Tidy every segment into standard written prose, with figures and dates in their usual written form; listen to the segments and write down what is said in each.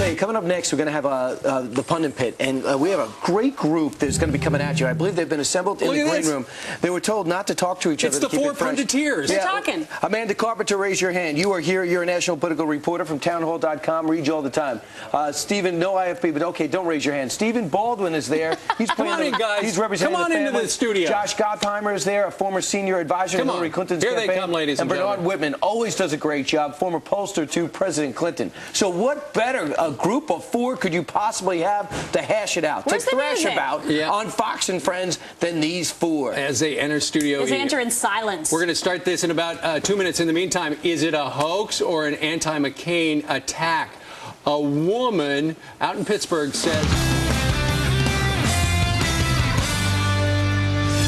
tell you, coming up next, we're going to have the pundit pit, and we have a great group that's going to be coming at you. I believe they've been assembled in the green room. They were told not to talk to each other. It's the four punditeers. They're talking. Amanda Carpenter, raise your hand. You are here. You're a national political reporter from townhall.com. Read you all the time. Stephen, no IFB, but okay, don't raise your hand. Stephen Baldwin is there. He's Come on in, guys. He's representing Come on the family. into the studio. Josh Gottheimer is there, a former senior advisor to Hillary Clinton's campaign. Here they come, ladies and Bernard gentlemen. Whitman always does a great job, former pollster to President Clinton. So what better a group of four could you possibly have to hash it out, to thrash about on Fox and Friends than these four? As they enter studio As they enter in silence. We're going to start this in about 2 minutes. In the meantime, is it a hoax or an anti-McCain attack? A woman out in Pittsburgh says...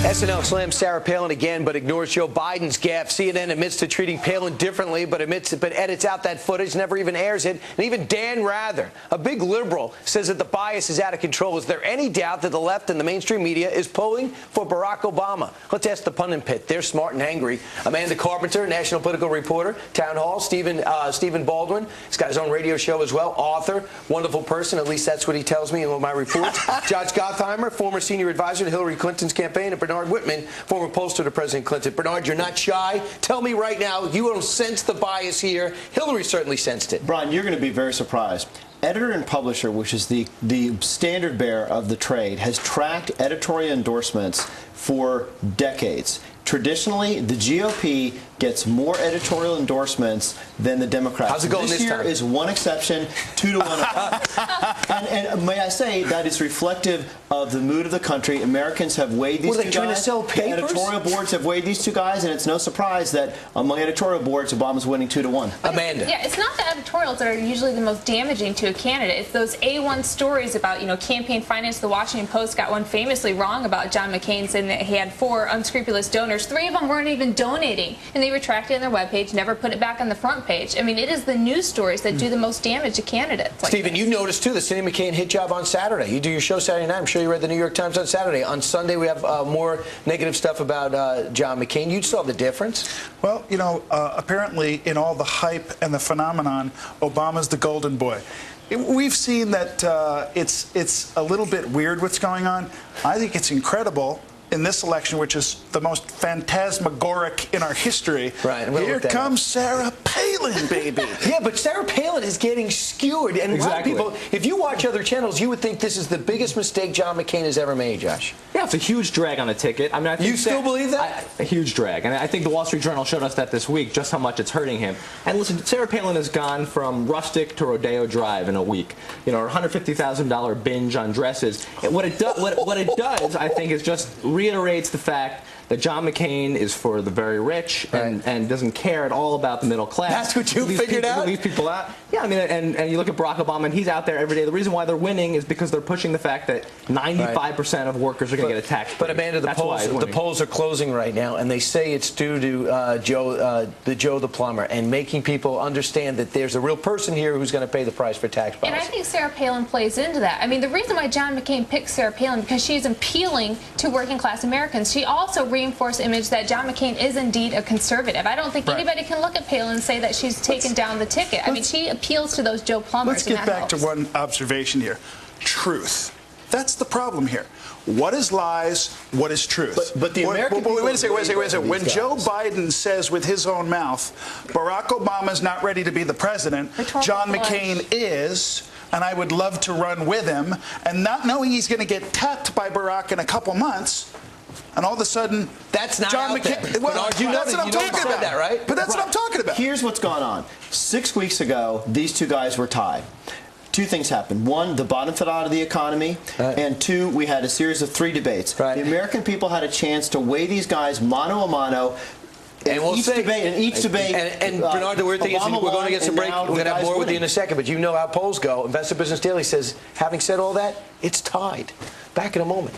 SNL slams Sarah Palin again, but ignores Joe Biden's gaffe. CNN admits to treating Palin differently, but edits out that footage, never even airs it. And even Dan Rather, a big liberal, says that the bias is out of control. Is there any doubt that the left and the mainstream media is pulling for Barack Obama? Let's ask the pundit pit. They're smart and angry. Amanda Carpenter, national political reporter, Town Hall. Stephen Baldwin, he's got his own radio show as well. Author, wonderful person. At least that's what he tells me in all my reports. Josh Gottheimer, former senior advisor to Hillary Clinton's campaign, and Bernard Whitman, former pollster to President Clinton. Bernard, you're not shy. Tell me right now, you don't sense the bias here. Hillary certainly sensed it. Brian, you're going to be very surprised. Editor and publisher, which is the standard bearer of the trade, has tracked editorial endorsements for decades. Traditionally, the GOP gets more editorial endorsements than the Democrats. How's it going this year time? Is one exception, 2-1. and may I say that is reflective of the mood of the country. Americans have weighed these two guys. Trying to sell papers? The editorial boards have weighed these two guys, and it's no surprise that among editorial boards, Obama's winning 2-1. Amanda. Yeah, it's not the editorials that are usually the most damaging to a candidate. It's those A1 stories about, campaign finance. The Washington Post got one famously wrong about John McCain, saying that he had 4 unscrupulous donors. 3 of them weren't even donating, and they retracted it on their webpage, never put it back on the front page. I mean, it is the news stories that do the most damage to candidates. Like Stephen, you noticed, too, the Cindy McCain hit job on Saturday. You do your show Saturday night. I'm sure you read the New York Times on Saturday. On Sunday, we have more negative stuff about John McCain. You saw the difference? Well, apparently in all the hype and the phenomenon, Obama's the golden boy. We've seen that it's a little bit weird what's going on. I think it's incredible in this election, which is the most phantasmagoric in our history. Right. Here comes Sarah Palin, baby. Yeah, but Sarah Palin is getting skewered. And a lot of people, if you watch other channels, you would think this is the biggest mistake John McCain has ever made, Josh. Yeah, it's a huge drag on the ticket. I mean, I think you still believe that? A huge drag. And I think the Wall Street Journal showed us that this week, just how much it's hurting him. And listen, Sarah Palin has gone from rustic to Rodeo Drive in a week. Her $150,000 binge on dresses. What it does, I think, is just reiterates the fact that John McCain is for the very rich and doesn't care at all about the middle class. That's what you figured out? Leave people out. Yeah, I mean, and you look at Barack Obama, and he's out there every day. The reason why they're winning is because they're pushing the fact that 95% of workers are going to get a tax break. But Amanda, the polls are closing right now, and they say it's due to Joe the plumber, and making people understand that there's a real person here who's going to pay the price for tax policy. And I think Sarah Palin plays into that. I mean, the reason why John McCain picked Sarah Palin because she's appealing to working class Americans. She also reinforced the image that John McCain is indeed a conservative. I don't think anybody can look at Palin and say that she's taken down the ticket. I mean, she appeals to those Joe Plumbers. Let's get back to one observation here. Truth. That's the problem here. What is lies? What is truth? But the American people... Wait a second. When Joe Biden says with his own mouth, Barack Obama's not ready to be the president, John McCain is... and I would love to run with him, and not knowing he's going to get tapped by Barack in a couple months... And all of a sudden, that's not John McCain. Well, that's what I'm talking about. That, right? But that's what I'm talking about. Here's what's gone on. 6 weeks ago, these two guys were tied. 2 things happened. 1, the bottom fell out of the economy, and 2, we had a series of 3 debates. The American people had a chance to weigh these guys mano a mano. And we'll see. Each debate. And Bernard, the weird thing is, we're going to get some break. We're going to have more with you in a second. But you know how polls go. Investor Business Daily says, having said all that, it's tied. Back in a moment.